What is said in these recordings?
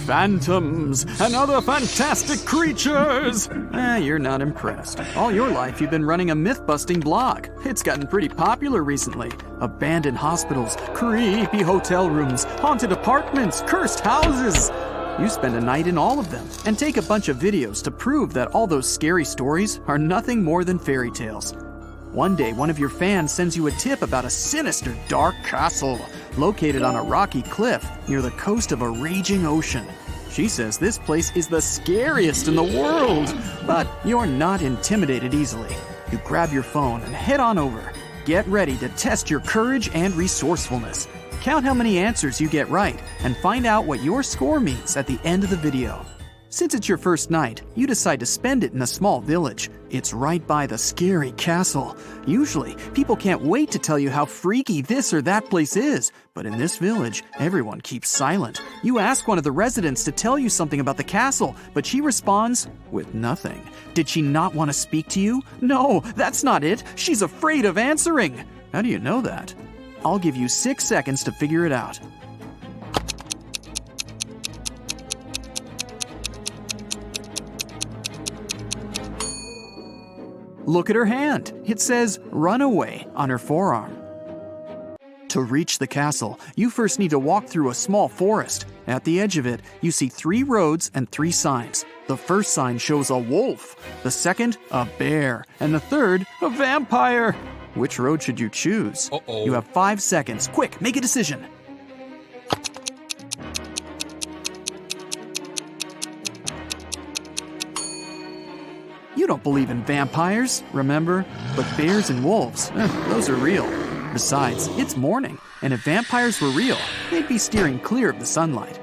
phantoms and other fantastic creatures. You're not impressed. All your life you've been running a myth-busting blog. It's gotten pretty popular recently. Abandoned hospitals, creepy hotel rooms, haunted apartments, cursed houses. You spend a night in all of them and take a bunch of videos to prove that all those scary stories are nothing more than fairy tales. One day, one of your fans sends you a tip about a sinister, dark castle located on a rocky cliff near the coast of a raging ocean. She says this place is the scariest in the world, but you're not intimidated easily. You grab your phone and head on over. Get ready to test your courage and resourcefulness. Count how many answers you get right and find out what your score means at the end of the video. Since it's your first night, you decide to spend it in a small village. It's right by the scary castle. Usually, people can't wait to tell you how freaky this or that place is. But in this village, everyone keeps silent. You ask one of the residents to tell you something about the castle, but she responds with nothing. Did she not want to speak to you? No, that's not it. She's afraid of answering. How do you know that? I'll give you 6 seconds to figure it out. Look at her hand. It says runaway on her forearm. To reach the castle, you first need to walk through a small forest. At the edge of it, you see 3 roads and 3 signs. The first sign shows a wolf, the second, a bear, and the third, a vampire. Which road should you choose? You have 5 seconds. Quick, make a decision. You don't believe in vampires, remember? But bears and wolves, those are real. Besides, it's morning, and if vampires were real, they'd be steering clear of the sunlight.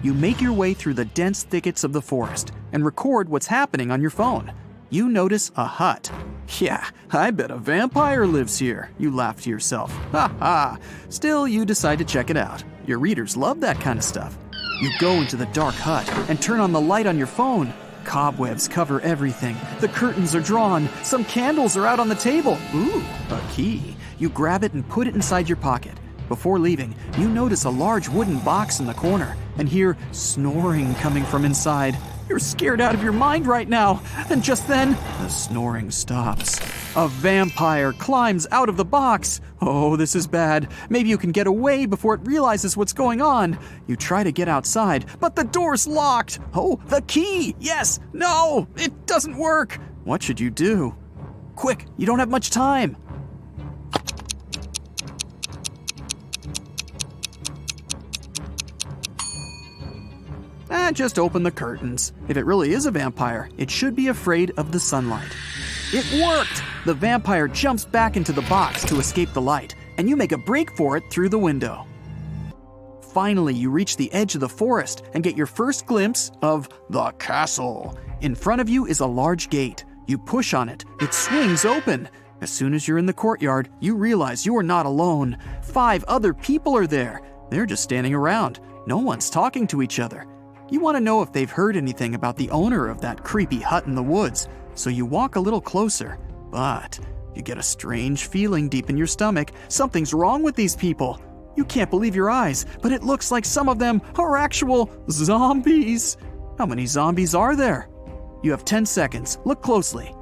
You make your way through the dense thickets of the forest and record what's happening on your phone. You notice a hut. Yeah, I bet a vampire lives here, you laugh to yourself. Ha ha! Still, you decide to check it out. Your readers love that kind of stuff. You go into the dark hut and turn on the light on your phone. Cobwebs cover everything. The curtains are drawn. Some candles are out on the table. Ooh, a key. You grab it and put it inside your pocket. Before leaving, you notice a large wooden box in the corner and hear snoring coming from inside. You're scared out of your mind right now. And just then, the snoring stops. A vampire climbs out of the box. Oh, this is bad. Maybe you can get away before it realizes what's going on. You try to get outside, but the door's locked. Oh, the key! Yes! No! It doesn't work! What should you do? Quick, you don't have much time. Just open the curtains. If it really is a vampire, it should be afraid of the sunlight. It worked! The vampire jumps back into the box to escape the light, and you make a break for it through the window. Finally, you reach the edge of the forest and get your first glimpse of the castle. In front of you is a large gate. You push on it. It swings open. As soon as you're in the courtyard, you realize you are not alone. 5 other people are there. They're just standing around. No one's talking to each other. You want to know if they've heard anything about the owner of that creepy hut in the woods, so you walk a little closer. But you get a strange feeling deep in your stomach. Something's wrong with these people. You can't believe your eyes, but it looks like some of them are actual zombies. How many zombies are there? You have 10 seconds. Look closely.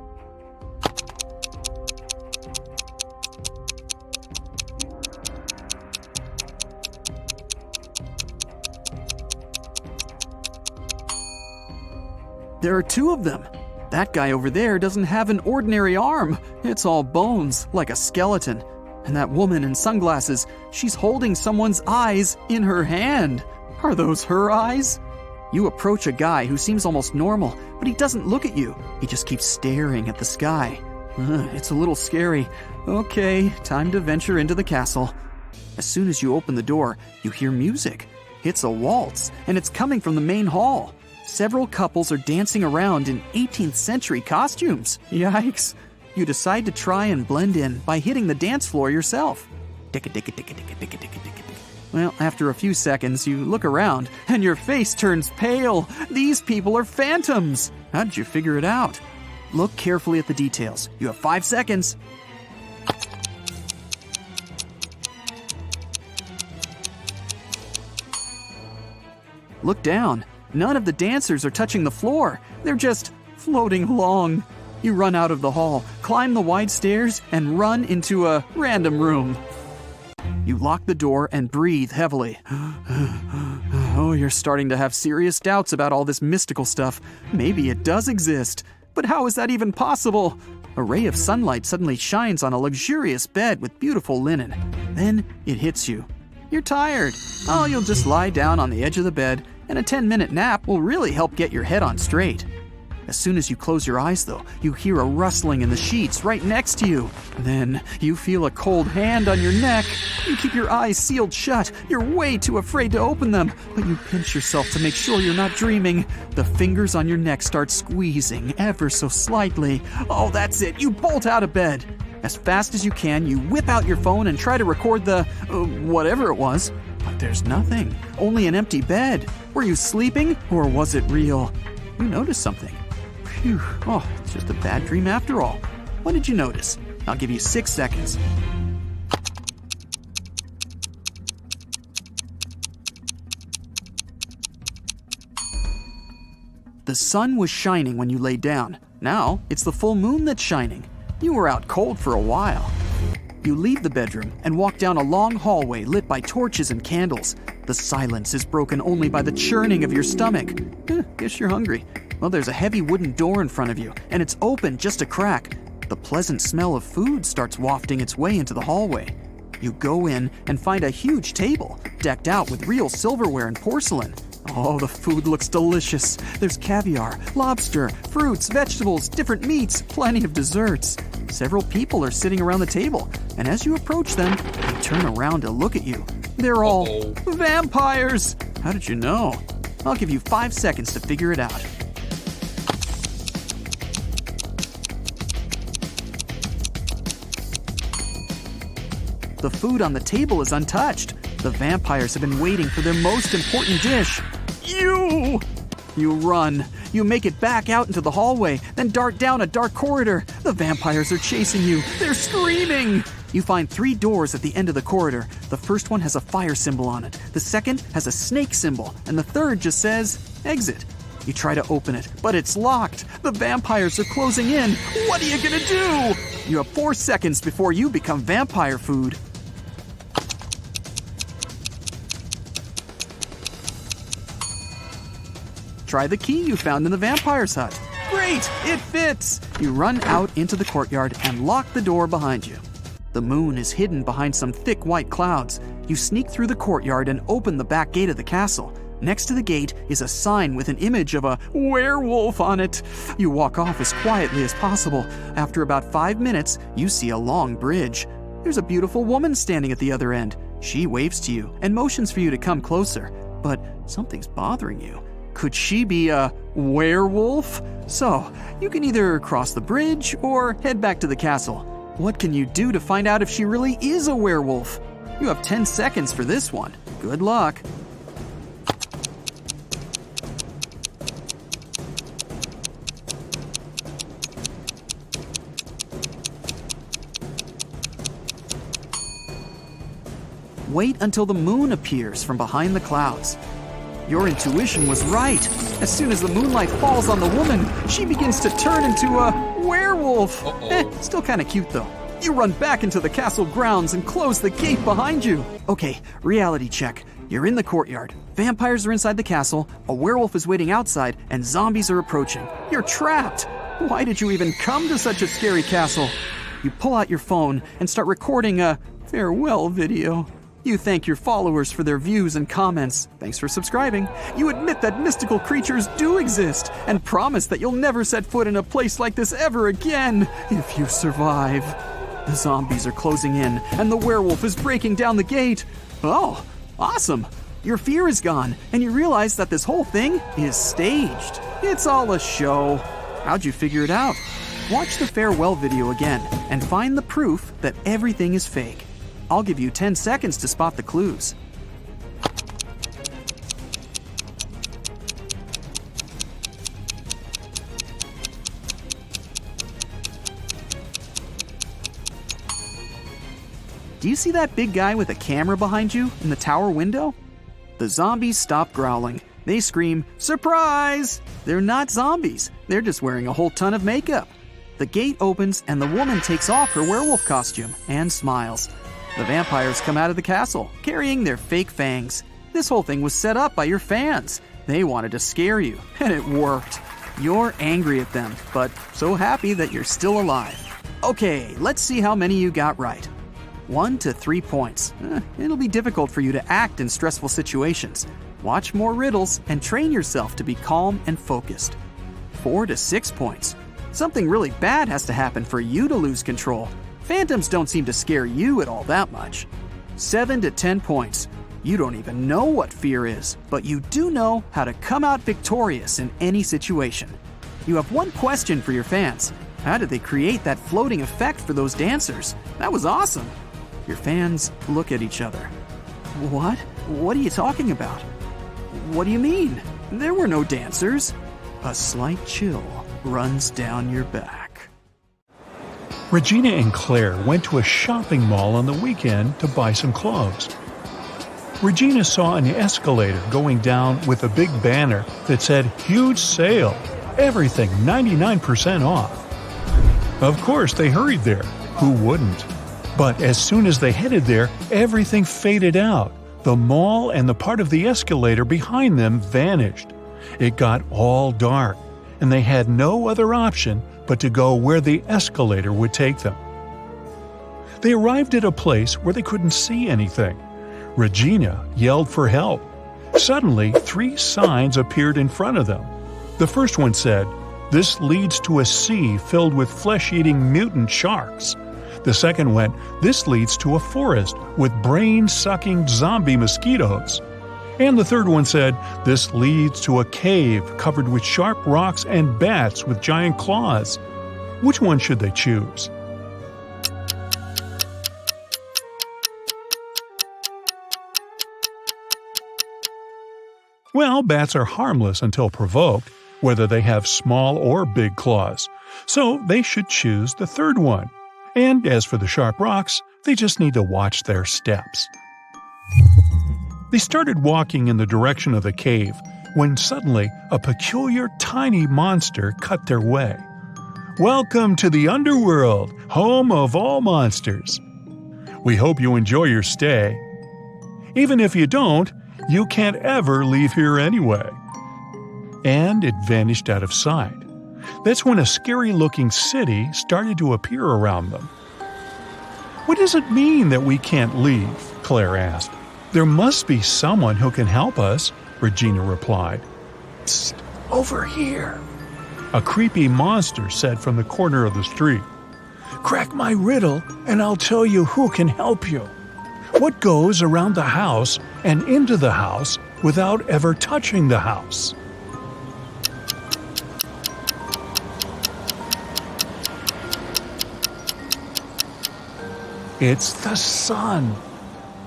There are 2 of them. That guy over there doesn't have an ordinary arm. It's all bones, like a skeleton. And that woman in sunglasses, she's holding someone's eyes in her hand. Are those her eyes? You approach a guy who seems almost normal, but he doesn't look at you. He just keeps staring at the sky. It's a little scary. Okay, time to venture into the castle. As soon as you open the door, you hear music. It's a waltz, and it's coming from the main hall. Several couples are dancing around in 18th century costumes. Yikes. You decide to try and blend in by hitting the dance floor yourself. Well, after a few seconds, you look around and your face turns pale. These people are phantoms. How did you figure it out? Look carefully at the details. You have 5 seconds. Look down. None of the dancers are touching the floor. They're just floating along. You run out of the hall, climb the wide stairs, and run into a random room. You lock the door and breathe heavily. Oh, you're starting to have serious doubts about all this mystical stuff. Maybe it does exist. But how is that even possible? A ray of sunlight suddenly shines on a luxurious bed with beautiful linen. Then it hits you. You're tired. Oh, you'll just lie down on the edge of the bed, and a 10-minute nap will really help get your head on straight. As soon as you close your eyes, though, you hear a rustling in the sheets right next to you. Then you feel a cold hand on your neck. You keep your eyes sealed shut. You're way too afraid to open them, but you pinch yourself to make sure you're not dreaming. The fingers on your neck start squeezing ever so slightly. Oh, that's it. You bolt out of bed. As fast as you can, you whip out your phone and try to record the whatever it was. But there's nothing. Only an empty bed. Were you sleeping, or was it real? You noticed something. Phew. Oh, it's just a bad dream after all. What did you notice? I'll give you 6 seconds. The sun was shining when you lay down. Now, it's the full moon that's shining. You were out cold for a while. You leave the bedroom and walk down a long hallway lit by torches and candles. The silence is broken only by the churning of your stomach. Guess you're hungry. Well, there's a heavy wooden door in front of you, and it's open just a crack. The pleasant smell of food starts wafting its way into the hallway. You go in and find a huge table, decked out with real silverware and porcelain. Oh, the food looks delicious. There's caviar, lobster, fruits, vegetables, different meats, plenty of desserts. Several people are sitting around the table, and as you approach them, they turn around to look at you. They're all vampires! How did you know? I'll give you 5 seconds to figure it out. The food on the table is untouched. The vampires have been waiting for their most important dish. You run. You make it back out into the hallway, then dart down a dark corridor. The vampires are chasing you. They're screaming. You find 3 doors at the end of the corridor. The first one has a fire symbol on it. The second has a snake symbol. And the third just says, exit. You try to open it, but it's locked. The vampires are closing in. What are you gonna do? You have 4 seconds before you become vampire food. Try the key you found in the vampire's hut. Great, it fits! You run out into the courtyard and lock the door behind you. The moon is hidden behind some thick white clouds. You sneak through the courtyard and open the back gate of the castle. Next to the gate is a sign with an image of a werewolf on it. You walk off as quietly as possible. After about 5 minutes, you see a long bridge. There's a beautiful woman standing at the other end. She waves to you and motions for you to come closer. But something's bothering you. Could she be a werewolf? So, you can either cross the bridge or head back to the castle. What can you do to find out if she really is a werewolf? You have 10 seconds for this one. Good luck. Wait until the moon appears from behind the clouds. Your intuition was right. As soon as the moonlight falls on the woman, she begins to turn into a werewolf. Still kind of cute though. You run back into the castle grounds and close the gate behind you. Okay, reality check. You're in the courtyard. Vampires are inside the castle, a werewolf is waiting outside, and zombies are approaching. You're trapped. Why did you even come to such a scary castle? You pull out your phone and start recording a farewell video. You thank your followers for their views and comments. Thanks for subscribing. You admit that mystical creatures do exist and promise that you'll never set foot in a place like this ever again if you survive. The zombies are closing in and the werewolf is breaking down the gate. Oh, awesome. Your fear is gone and you realize that this whole thing is staged. It's all a show. How'd you figure it out? Watch the farewell video again and find the proof that everything is fake. I'll give you 10 seconds to spot the clues. Do you see that big guy with a camera behind you in the tower window? The zombies stop growling. They scream, "Surprise!" They're not zombies. They're just wearing a whole ton of makeup. The gate opens and the woman takes off her werewolf costume and smiles. The vampires come out of the castle, carrying their fake fangs. This whole thing was set up by your fans. They wanted to scare you, and it worked. You're angry at them, but so happy that you're still alive. Okay, let's see how many you got right. 1 to 3 points. It'll be difficult for you to act in stressful situations. Watch more riddles and train yourself to be calm and focused. 4 to 6 points. Something really bad has to happen for you to lose control. Phantoms don't seem to scare you at all that much. 7 to 10 points. You don't even know what fear is, but you do know how to come out victorious in any situation. You have one question for your fans. How did they create that floating effect for those dancers? That was awesome. Your fans look at each other. What? What are you talking about? What do you mean? There were no dancers. A slight chill runs down your back. Regina and Claire went to a shopping mall on the weekend to buy some clothes. Regina saw an escalator going down with a big banner that said, "Huge sale! Everything 99% off." Of course, they hurried there. Who wouldn't? But as soon as they headed there, everything faded out. The mall and the part of the escalator behind them vanished. It got all dark, and they had no other option but to go where the escalator would take them. They arrived at a place where they couldn't see anything. Regina yelled for help. Suddenly, 3 signs appeared in front of them. The first one said, "This leads to a sea filled with flesh-eating mutant sharks." The second went, "This leads to a forest with brain-sucking zombie mosquitoes." And the third one said, "This leads to a cave covered with sharp rocks and bats with giant claws." Which one should they choose? Well, bats are harmless until provoked, whether they have small or big claws. So they should choose the third one. And as for the sharp rocks, they just need to watch their steps. They started walking in the direction of the cave when suddenly a peculiar tiny monster cut their way. "Welcome to the Underworld, home of all monsters. We hope you enjoy your stay. Even if you don't, you can't ever leave here anyway." And it vanished out of sight. That's when a scary-looking city started to appear around them. "What does it mean that we can't leave?" Claire asked. "There must be someone who can help us," Regina replied. "Psst, over here," a creepy monster said from the corner of the street. "Crack my riddle and I'll tell you who can help you. What goes around the house and into the house without ever touching the house?" It's the sun.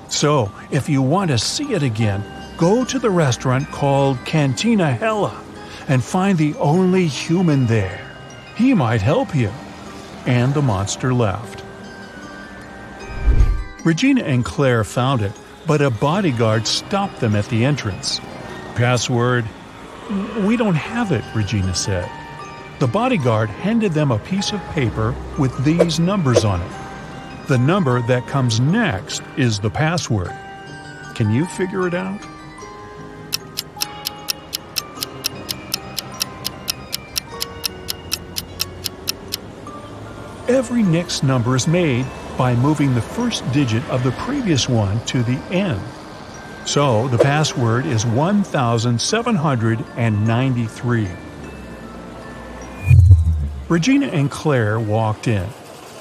So, if you want to see it again, go to the restaurant called Cantina Hella and find the only human there. He might help you. And the monster left. Regina and Claire found it, but a bodyguard stopped them at the entrance. "Password?" "We don't have it," Regina said. The bodyguard handed them a piece of paper with these numbers on it. The number that comes next is the password. Can you figure it out? Every next number is made by moving the first digit of the previous one to the end. So the password is 1793. Regina and Claire walked in.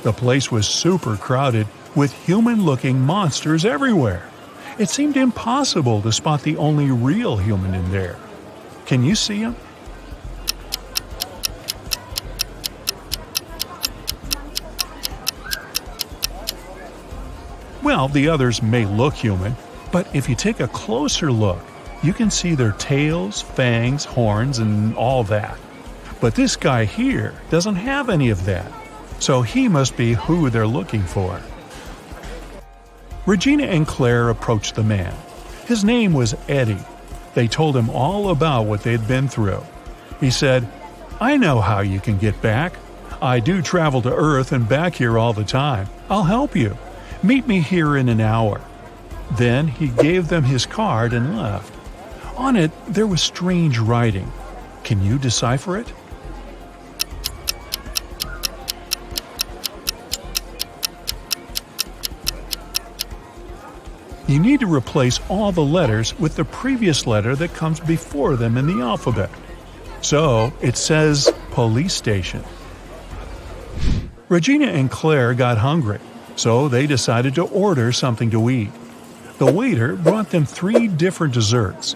The place was super crowded with human-looking monsters everywhere. It seemed impossible to spot the only real human in there. Can you see him? Well, the others may look human, but if you take a closer look, you can see their tails, fangs, horns, and all that. But this guy here doesn't have any of that. So he must be who they're looking for. Regina and Claire approached the man. His name was Eddie. They told him all about what they'd been through. He said, "I know how you can get back. I do travel to Earth and back here all the time. I'll help you. Meet me here in an hour." Then he gave them his card and left. On it, there was strange writing. Can you decipher it? You need to replace all the letters with the previous letter that comes before them in the alphabet. So, it says police station. Regina and Claire got hungry, so they decided to order something to eat. The waiter brought them 3 different desserts.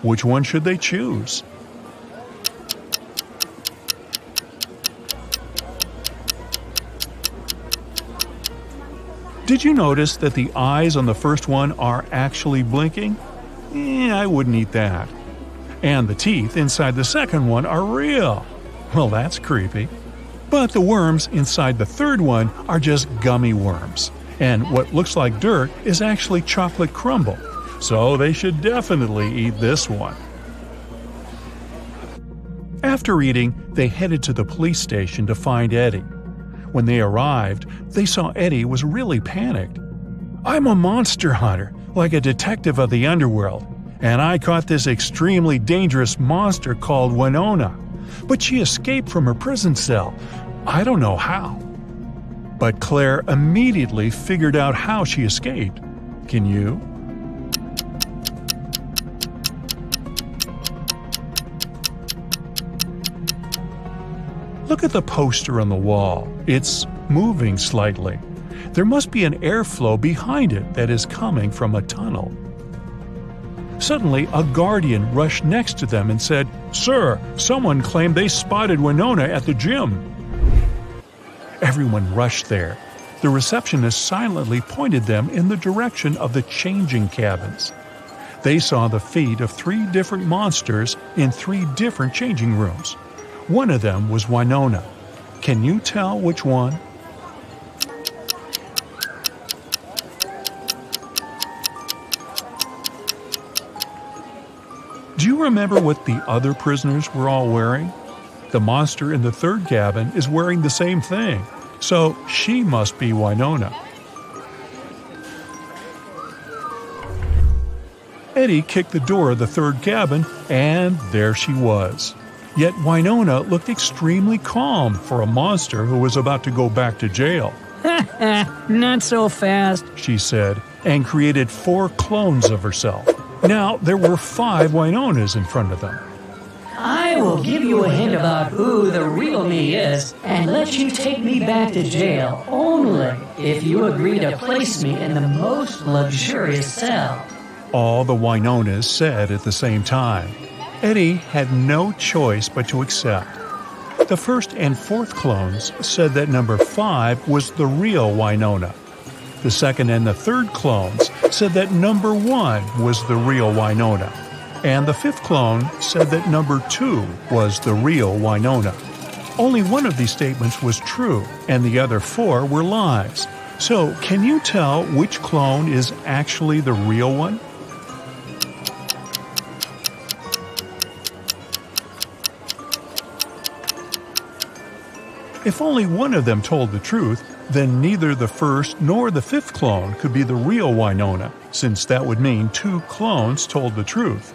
Which one should they choose? Did you notice that the eyes on the first one are actually blinking? I wouldn't eat that. And the teeth inside the second one are real. Well, that's creepy. But the worms inside the third one are just gummy worms. And what looks like dirt is actually chocolate crumble. So they should definitely eat this one. After eating, they headed to the police station to find Eddie. When they arrived, they saw Eddie was really panicked. "I'm a monster hunter, like a detective of the Underworld, and I caught this extremely dangerous monster called Winona. But she escaped from her prison cell. I don't know how." But Claire immediately figured out how she escaped. Can you? Look at the poster on the wall. It's moving slightly. There must be an airflow behind it that is coming from a tunnel. Suddenly, a guardian rushed next to them and said, "Sir, someone claimed they spotted Winona at the gym." Everyone rushed there. The receptionist silently pointed them in the direction of the changing cabins. They saw the feet of 3 different monsters in 3 different changing rooms. One of them was Winona. Can you tell which one? Do you remember what the other prisoners were all wearing? The monster in the third cabin is wearing the same thing, so she must be Winona. Eddie kicked the door of the third cabin, and there she was. Yet Winona looked extremely calm for a monster who was about to go back to jail. "Not so fast," she said, and created 4 clones of herself. Now there were 5 Winonas in front of them. "I will give you a hint about who the real me is and let you take me back to jail only if you agree to place me in the most luxurious cell." All the Winonas said at the same time. Eddie had no choice but to accept. The first and fourth clones said that number 5 was the real Winona. The second and the third clones said that number 1 was the real Winona. And the fifth clone said that number 2 was the real Winona. Only one of these statements was true, and the other 4 were lies. So, can you tell which clone is actually the real one? If only one of them told the truth, then neither the first nor the fifth clone could be the real Winona, since that would mean 2 clones told the truth.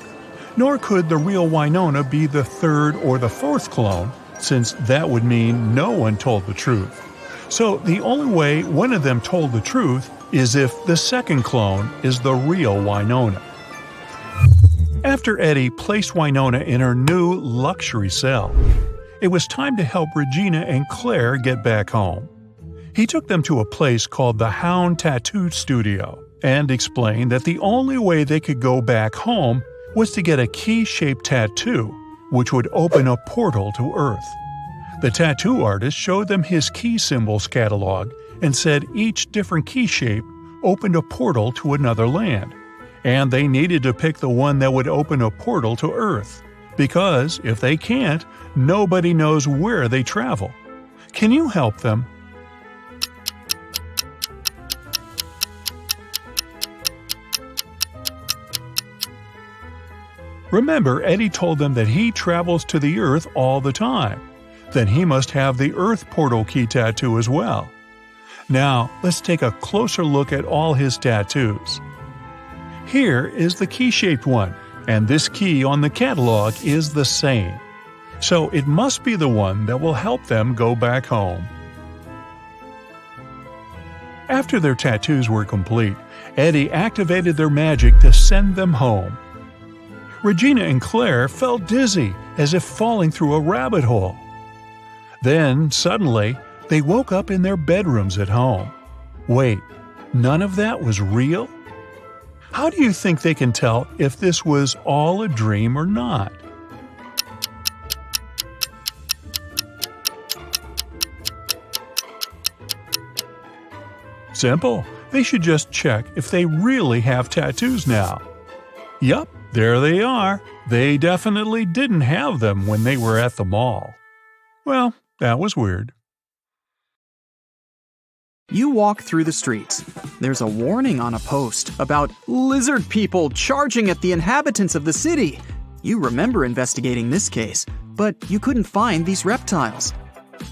Nor could the real Winona be the third or the fourth clone, since that would mean no one told the truth. So the only way one of them told the truth is if the second clone is the real Winona. After Eddie placed Winona in her new luxury cell, it was time to help Regina and Claire get back home. He took them to a place called the Hound Tattoo Studio and explained that the only way they could go back home was to get a key-shaped tattoo, which would open a portal to Earth. The tattoo artist showed them his key symbols catalog and said each different key shape opened a portal to another land, and they needed to pick the one that would open a portal to Earth. Because, if they can't, nobody knows where they travel. Can you help them? Remember, Eddie told them that he travels to the Earth all the time. Then he must have the Earth portal key tattoo as well. Now, let's take a closer look at all his tattoos. Here is the key-shaped one, and this key on the catalog is the same. So it must be the one that will help them go back home. After their tattoos were complete, Eddie activated their magic to send them home. Regina and Claire felt dizzy, as if falling through a rabbit hole. Then, suddenly, they woke up in their bedrooms at home. Wait, none of that was real? How do you think they can tell if this was all a dream or not? Simple. They should just check if they really have tattoos now. Yup, there they are. They definitely didn't have them when they were at the mall. Well, that was weird. You walk through the streets. There's a warning on a post about lizard people charging at the inhabitants of the city. You remember investigating this case, but you couldn't find these reptiles.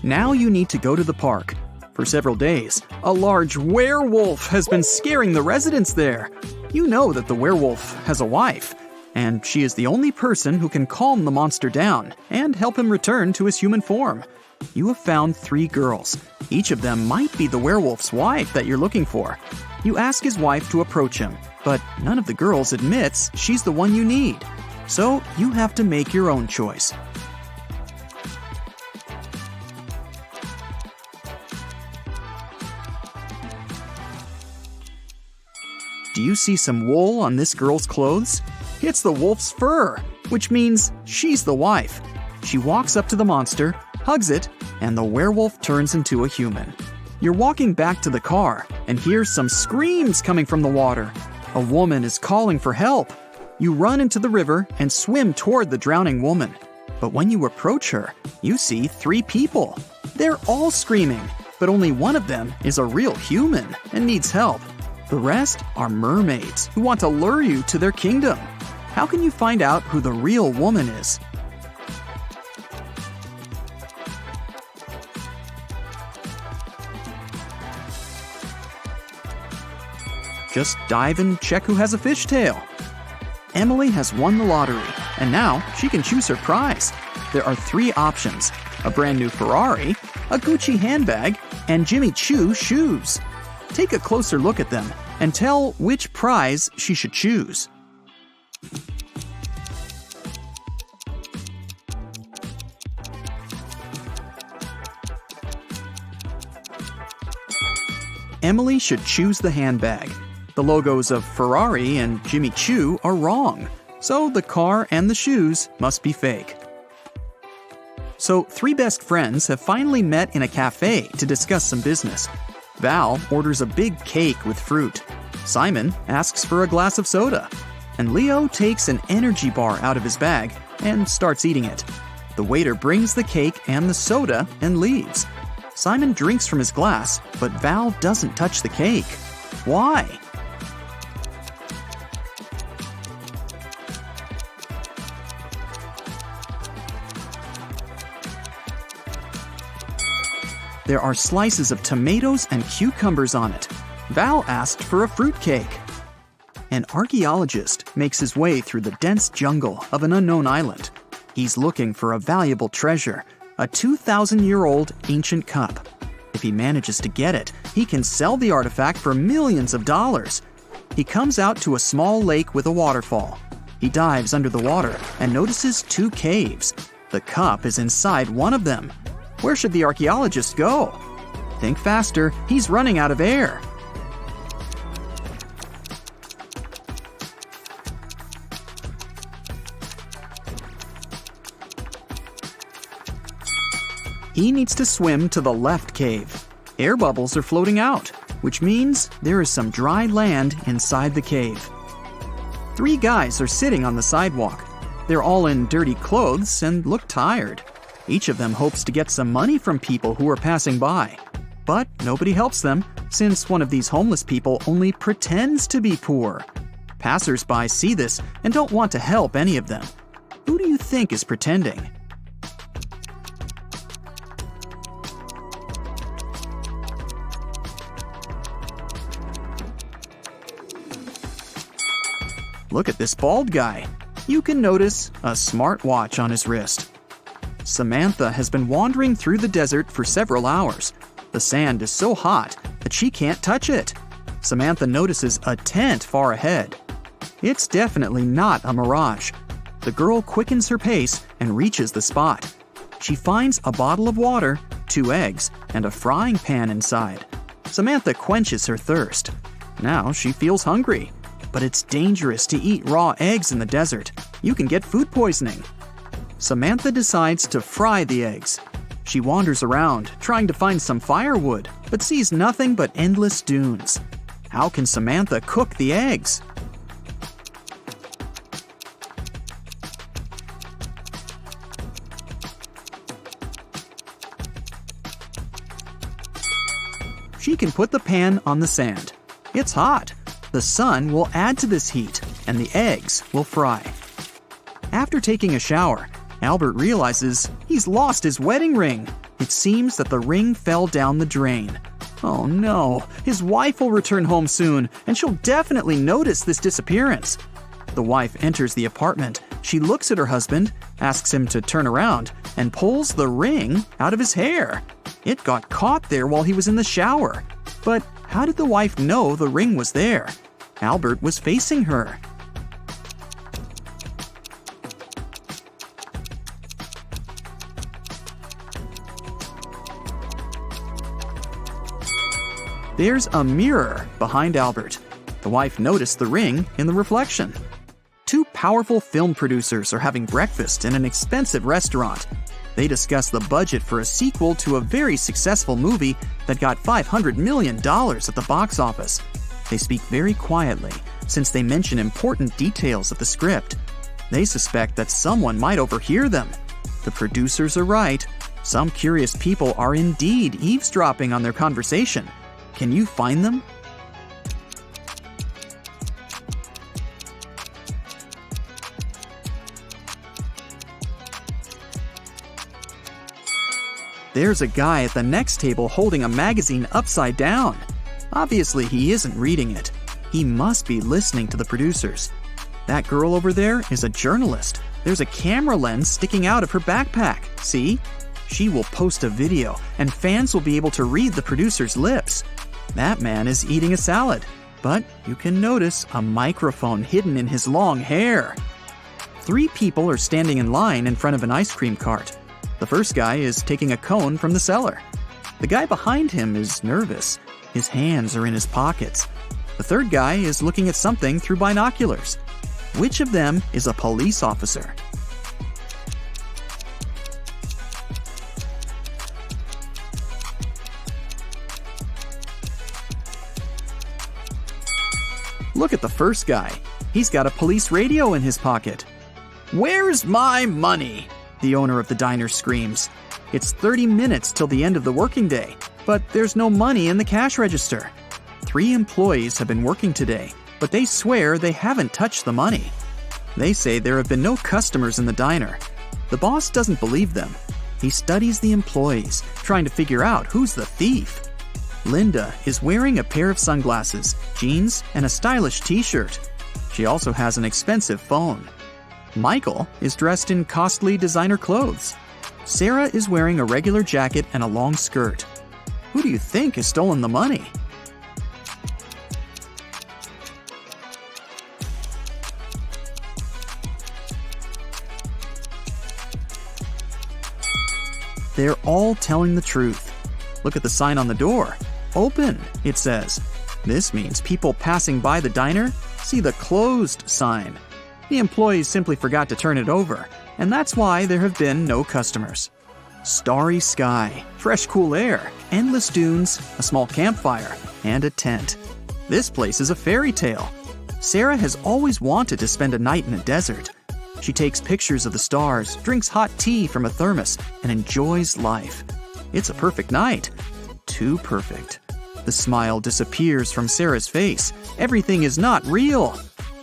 Now you need to go to the park. For several days, a large werewolf has been scaring the residents there. You know that the werewolf has a wife, and she is the only person who can calm the monster down and help him return to his human form. You have found 3 girls. Each of them might be the werewolf's wife that you're looking for. You ask his wife to approach him, but none of the girls admits she's the one you need. So you have to make your own choice. Do you see some wool on this girl's clothes? It's the wolf's fur, which means she's the wife. She walks up to the monster, hugs it, and the werewolf turns into a human. You're walking back to the car and hear some screams coming from the water. A woman is calling for help. You run into the river and swim toward the drowning woman. But when you approach her, you see 3 people. They're all screaming, but only one of them is a real human and needs help. The rest are mermaids who want to lure you to their kingdom. How can you find out who the real woman is? Just dive and check who has a fishtail. Emily has won the lottery, and now she can choose her prize. There are 3 options: a brand new Ferrari, a Gucci handbag, and Jimmy Choo shoes. Take a closer look at them and tell which prize she should choose. Emily should choose the handbag. The logos of Ferrari and Jimmy Choo are wrong, so the car and the shoes must be fake. So 3 best friends have finally met in a cafe to discuss some business. Val orders a big cake with fruit. Simon asks for a glass of soda. And Leo takes an energy bar out of his bag and starts eating it. The waiter brings the cake and the soda and leaves. Simon drinks from his glass, but Val doesn't touch the cake. Why? There are slices of tomatoes and cucumbers on it. Val asked for a fruitcake. An archaeologist makes his way through the dense jungle of an unknown island. He's looking for a valuable treasure, a 2,000-year-old ancient cup. If he manages to get it, he can sell the artifact for millions of dollars. He comes out to a small lake with a waterfall. He dives under the water and notices 2 caves. The cup is inside one of them. Where should the archaeologist go? Think faster, he's running out of air. He needs to swim to the left cave. Air bubbles are floating out, which means there is some dry land inside the cave. 3 guys are sitting on the sidewalk. They're all in dirty clothes and look tired. Each of them hopes to get some money from people who are passing by. But nobody helps them, since one of these homeless people only pretends to be poor. Passers-by see this and don't want to help any of them. Who do you think is pretending? Look at this bald guy. You can notice a smartwatch on his wrist. Samantha has been wandering through the desert for several hours. The sand is so hot that she can't touch it. Samantha notices a tent far ahead. It's definitely not a mirage. The girl quickens her pace and reaches the spot. She finds a bottle of water, 2 eggs, and a frying pan inside. Samantha quenches her thirst. Now she feels hungry. But it's dangerous to eat raw eggs in the desert. You can get food poisoning. Samantha decides to fry the eggs. She wanders around, trying to find some firewood, but sees nothing but endless dunes. How can Samantha cook the eggs? She can put the pan on the sand. It's hot. The sun will add to this heat, and the eggs will fry. After taking a shower, Albert realizes he's lost his wedding ring. It seems that the ring fell down the drain. Oh no, his wife will return home soon, and she'll definitely notice this disappearance. The wife enters the apartment. She looks at her husband, asks him to turn around, and pulls the ring out of his hair. It got caught there while he was in the shower. But how did the wife know the ring was there? Albert was facing her. There's a mirror behind Albert. The wife noticed the ring in the reflection. 2 powerful film producers are having breakfast in an expensive restaurant. They discuss the budget for a sequel to a very successful movie that got $500 million at the box office. They speak very quietly, since they mention important details of the script. They suspect that someone might overhear them. The producers are right. Some curious people are indeed eavesdropping on their conversation. Can you find them? There's a guy at the next table holding a magazine upside down. Obviously, he isn't reading it. He must be listening to the producers. That girl over there is a journalist. There's a camera lens sticking out of her backpack. See? She will post a video, and fans will be able to read the producer's lips. That man is eating a salad, but you can notice a microphone hidden in his long hair. 3 people are standing in line in front of an ice cream cart. The first guy is taking a cone from the seller. The guy behind him is nervous. His hands are in his pockets. The third guy is looking at something through binoculars. Which of them is a police officer? Look at the first guy. He's got a police radio in his pocket. "Where's my money?" the owner of the diner screams. It's 30 minutes till the end of the working day, but there's no money in the cash register. 3 employees have been working today, but they swear they haven't touched the money. They say there have been no customers in the diner. The boss doesn't believe them. He studies the employees, trying to figure out who's the thief. Linda is wearing a pair of sunglasses, jeans, and a stylish t-shirt. She also has an expensive phone. Michael is dressed in costly designer clothes. Sarah is wearing a regular jacket and a long skirt. Who do you think has stolen the money? They're all telling the truth. Look at the sign on the door. Open, it says. This means people passing by the diner see the closed sign. The employees simply forgot to turn it over, and that's why there have been no customers. Starry sky, fresh cool air, endless dunes, a small campfire, and a tent. This place is a fairy tale. Sarah has always wanted to spend a night in a desert. She takes pictures of the stars, drinks hot tea from a thermos, and enjoys life. It's a perfect night. Too perfect. The smile disappears from Sarah's face. Everything is not real.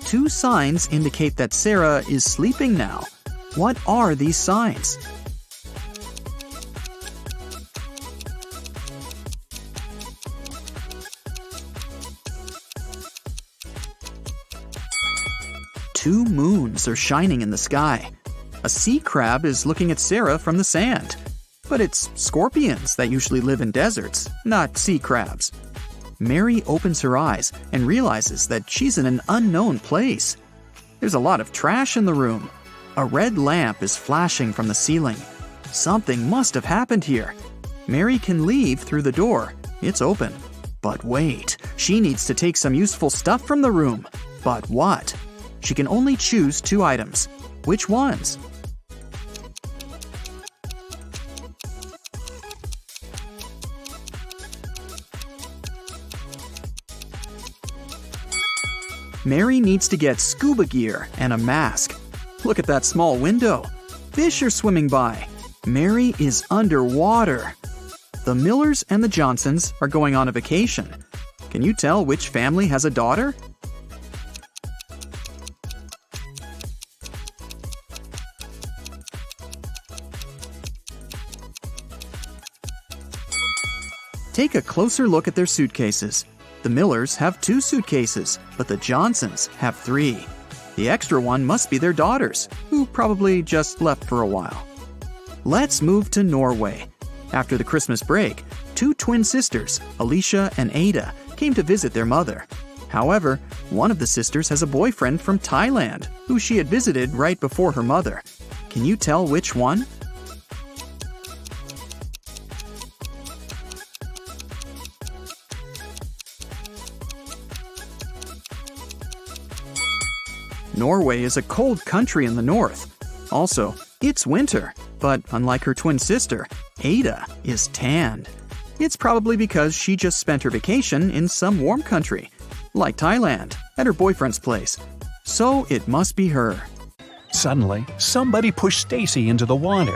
Two signs indicate that Sarah is sleeping now. What are these signs? Two moons are shining in the sky. A sea crab is looking at Sarah from the sand. But it's scorpions that usually live in deserts, not sea crabs. Mary opens her eyes and realizes that she's in an unknown place. There's a lot of trash in the room. A red lamp is flashing from the ceiling. Something must have happened here. Mary can leave through the door. It's open. But wait, she needs to take some useful stuff from the room. But what? She can only choose two items. Which ones? Mary needs to get scuba gear and a mask. Look at that small window. Fish are swimming by. Mary is underwater. The Millers and the Johnsons are going on a vacation. Can you tell which family has a daughter? Take a closer look at their suitcases. The Millers have 2 suitcases, but the Johnsons have 3. The extra one must be their daughters, who probably just left for a while. Let's move to Norway. After the Christmas break, 2 twin sisters, Alicia and Ada, came to visit their mother. However, one of the sisters has a boyfriend from Thailand, who she had visited right before her mother. Can you tell which one? Norway is a cold country in the north. Also, it's winter, but unlike her twin sister, Ada is tanned. It's probably because she just spent her vacation in some warm country, like Thailand, at her boyfriend's place. So it must be her. Suddenly, somebody pushed Stacy into the water.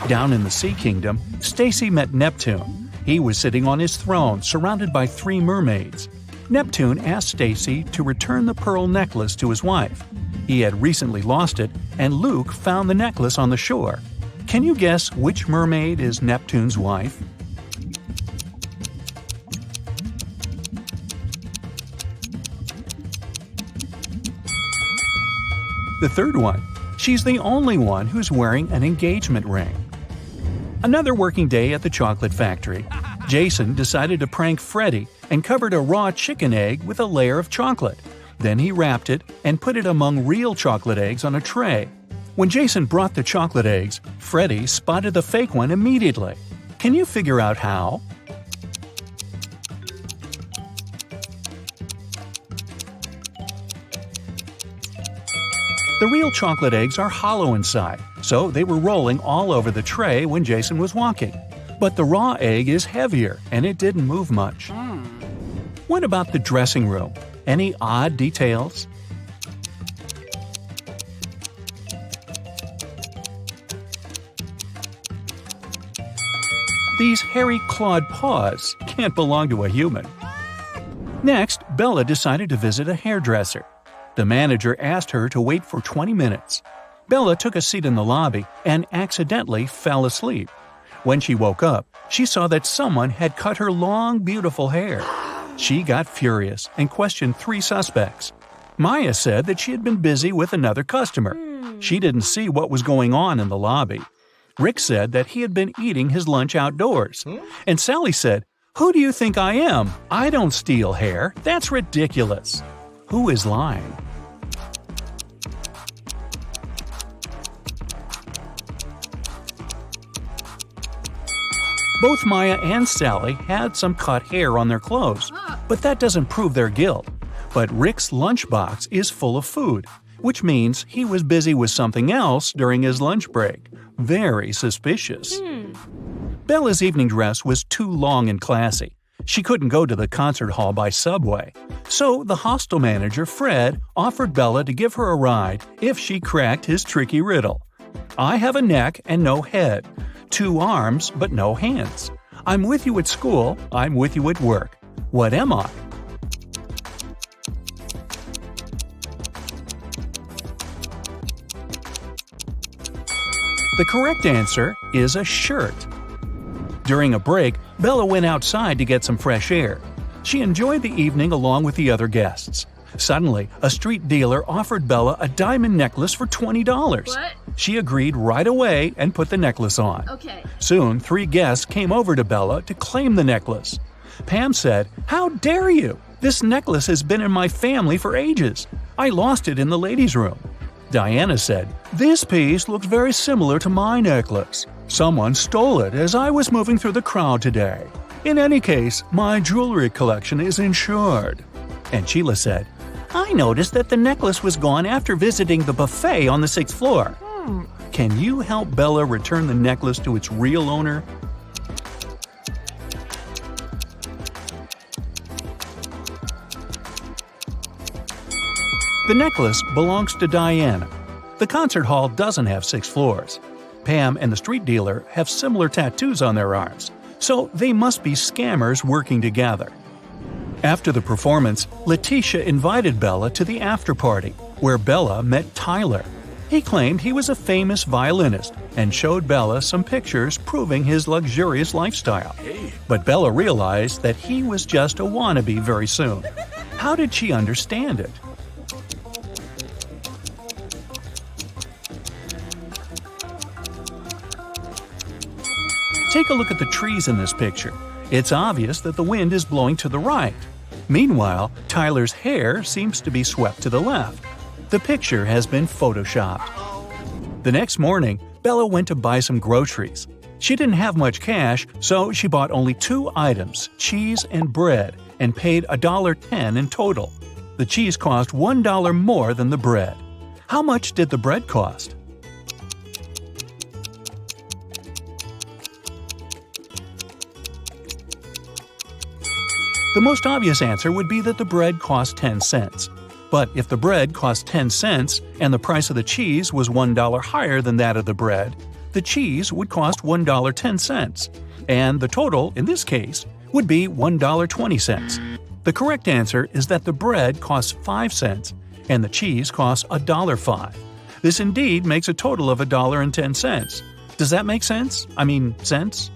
Down in the Sea Kingdom, Stacy met Neptune. He was sitting on his throne, surrounded by 3 mermaids. Neptune asked Stacy to return the pearl necklace to his wife. He had recently lost it, and Luke found the necklace on the shore. Can you guess which mermaid is Neptune's wife? The third one. She's the only one who's wearing an engagement ring. Another working day at the chocolate factory. Jason decided to prank Freddy and covered a raw chicken egg with a layer of chocolate. Then he wrapped it and put it among real chocolate eggs on a tray. When Jason brought the chocolate eggs, Freddy spotted the fake one immediately. Can you figure out how? The real chocolate eggs are hollow inside, so they were rolling all over the tray when Jason was walking. But the raw egg is heavier, and it didn't move much. What about the dressing room? Any odd details? These hairy clawed paws can't belong to a human. Next, Bella decided to visit a hairdresser. The manager asked her to wait for 20 minutes. Bella took a seat in the lobby and accidentally fell asleep. When she woke up, she saw that someone had cut her long, beautiful hair. She got furious and questioned 3 suspects. Maya said that she had been busy with another customer. She didn't see what was going on in the lobby. Rick said that he had been eating his lunch outdoors. And Sally said, "Who do you think I am? I don't steal hair. That's ridiculous." Who is lying? Both Maya and Sally had some cut hair on their clothes, but that doesn't prove their guilt. But Rick's lunchbox is full of food, which means he was busy with something else during his lunch break. Very suspicious. Bella's evening dress was too long and classy. She couldn't go to the concert hall by subway. So the hostel manager, Fred, offered Bella to give her a ride if she cracked his tricky riddle. I have a neck and no head. 2 arms but no hands. I'm with you at school, I'm with you at work. What am I? The correct answer is a shirt. During a break, Bella went outside to get some fresh air. She enjoyed the evening along with the other guests. Suddenly, a street dealer offered Bella a diamond necklace for $20. What? She agreed right away and put the necklace on. Okay. Soon, 3 guests came over to Bella to claim the necklace. Pam said, "How dare you? This necklace has been in my family for ages. I lost it in the ladies' room." Diana said, "This piece looks very similar to my necklace. Someone stole it as I was moving through the crowd today. In any case, my jewelry collection is insured." And Sheila said, "I noticed that the necklace was gone after visiting the buffet on the 6th floor. Can you help Bella return the necklace to its real owner?" The necklace belongs to Diana. The concert hall doesn't have 6 floors. Pam and the street dealer have similar tattoos on their arms, so they must be scammers working together. After the performance, Letitia invited Bella to the after-party, where Bella met Tyler. He claimed he was a famous violinist and showed Bella some pictures proving his luxurious lifestyle. But Bella realized that he was just a wannabe very soon. How did she understand it? Take a look at the trees in this picture. It's obvious that the wind is blowing to the right. Meanwhile, Tyler's hair seems to be swept to the left. The picture has been photoshopped. The next morning, Bella went to buy some groceries. She didn't have much cash, so she bought only 2 items, cheese and bread, and paid $1.10 in total. The cheese cost $1 more than the bread. How much did the bread cost? The most obvious answer would be that the bread cost 10 cents. But if the bread cost 10 cents and the price of the cheese was $1 higher than that of the bread, the cheese would cost $1.10, and the total, in this case, would be $1.20. The correct answer is that the bread costs 5 cents and the cheese costs $1.05. This indeed makes a total of $1.10. Does that make sense? Sense?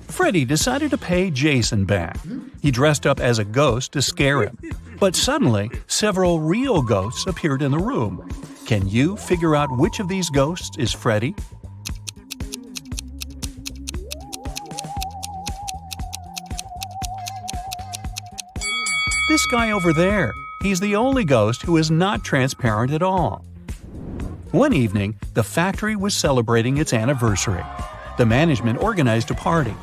Freddie decided to pay Jason back. He dressed up as a ghost to scare him. But suddenly, several real ghosts appeared in the room. Can you figure out which of these ghosts is Freddie? This guy over there. He's the only ghost who is not transparent at all. One evening, the factory was celebrating its anniversary. The management organized a party.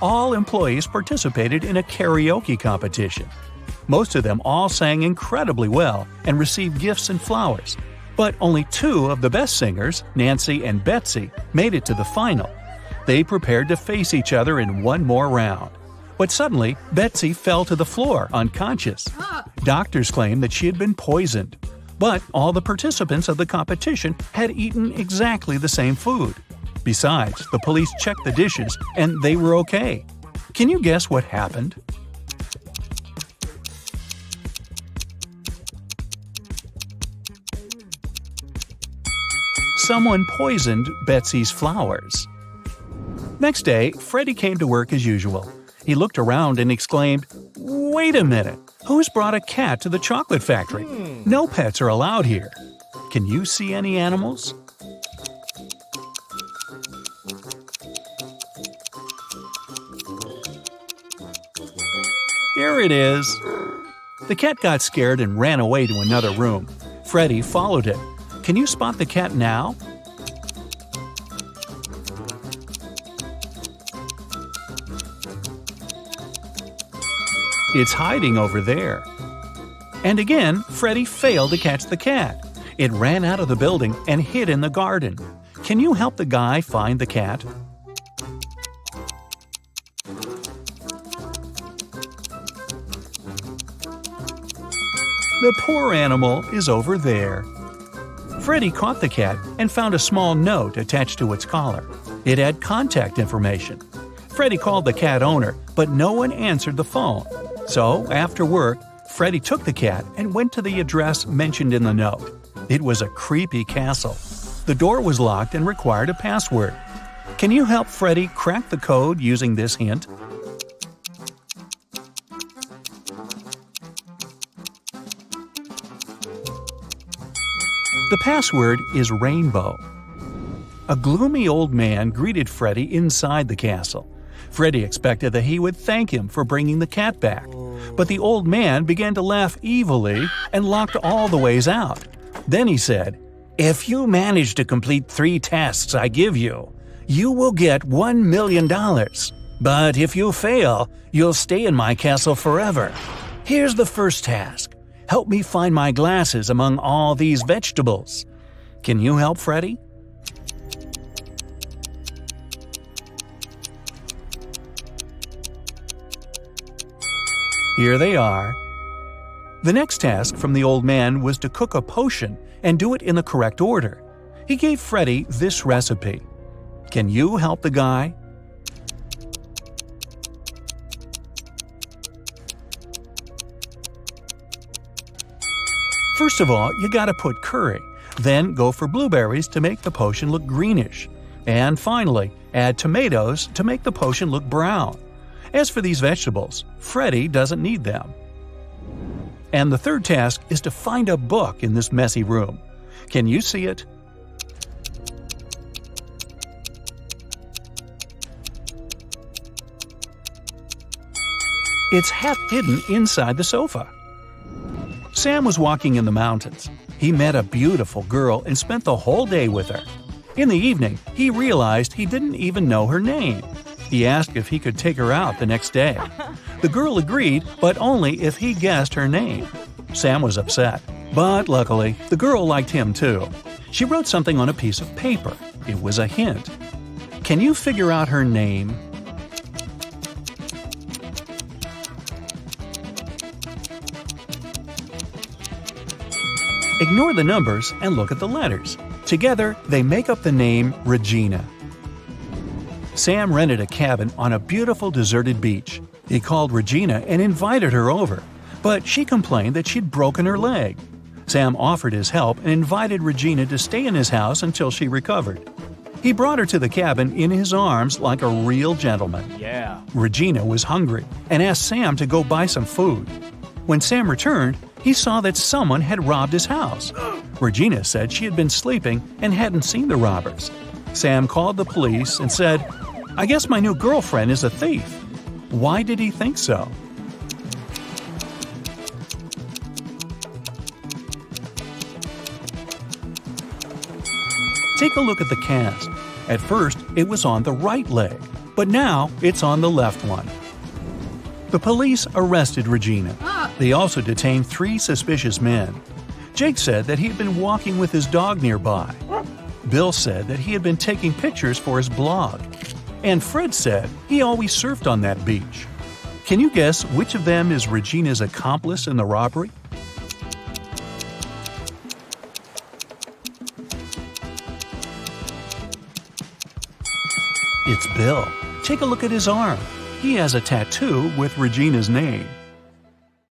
All employees participated in a karaoke competition. Most of them all sang incredibly well and received gifts and flowers. But only 2 of the best singers, Nancy and Betsy, made it to the final. They prepared to face each other in one more round. But suddenly, Betsy fell to the floor, unconscious. Doctors claimed that she had been poisoned. But all the participants of the competition had eaten exactly the same food. Besides, the police checked the dishes and they were okay. Can you guess what happened? Someone poisoned Betsy's flowers. Next day, Freddie came to work as usual. He looked around and exclaimed, "Wait a minute! Who's brought a cat to the chocolate factory? No pets are allowed here. Can you see any animals?" Here it is. The cat got scared and ran away to another room. Freddie followed it. Can you spot the cat now? It's hiding over there. And again, Freddie failed to catch the cat. It ran out of the building and hid in the garden. Can you help the guy find the cat? The poor animal is over there. Freddie caught the cat and found a small note attached to its collar. It had contact information. Freddie called the cat owner, but no one answered the phone. So, after work, Freddie took the cat and went to the address mentioned in the note. It was a creepy castle. The door was locked and required a password. Can you help Freddy crack the code using this hint? The password is rainbow. A gloomy old man greeted Freddy inside the castle. Freddy expected that he would thank him for bringing the cat back, but the old man began to laugh evilly and locked all the ways out. Then he said, "If you manage to complete 3 tasks I give you, you will get $1 million. But if you fail, you'll stay in my castle forever. Here's the first task. Help me find my glasses among all these vegetables." Can you help Freddy? Here they are. The next task from the old man was to cook a potion and do it in the correct order. He gave Freddy this recipe. Can you help the guy? First of all, you gotta put curry, then go for blueberries to make the potion look greenish, and finally, add tomatoes to make the potion look brown. As for these vegetables, Freddy doesn't need them. And the third task is to find a book in this messy room. Can you see it? It's half hidden inside the sofa. Sam was walking in the mountains. He met a beautiful girl and spent the whole day with her. In the evening, he realized he didn't even know her name. He asked if he could take her out the next day. The girl agreed, but only if he guessed her name. Sam was upset, but luckily, the girl liked him too. She wrote something on a piece of paper. It was a hint. Can you figure out her name? Ignore the numbers and look at the letters. Together, they make up the name Regina. Sam rented a cabin on a beautiful deserted beach. He called Regina and invited her over, but she complained that she'd broken her leg. Sam offered his help and invited Regina to stay in his house until she recovered. He brought her to the cabin in his arms like a real gentleman. Yeah. Regina was hungry and asked Sam to go buy some food. When Sam returned, he saw that someone had robbed his house. Regina said she had been sleeping and hadn't seen the robbers. Sam called the police and said, "I guess my new girlfriend is a thief." Why did he think so? Take a look at the cast. At first, it was on the right leg, but now it's on the left one. The police arrested Regina. They also detained 3 suspicious men. Jake said that he had been walking with his dog nearby. Bill said that he had been taking pictures for his blog. And Fred said he always surfed on that beach. Can you guess which of them is Regina's accomplice in the robbery? It's Bill. Take a look at his arm. He has a tattoo with Regina's name.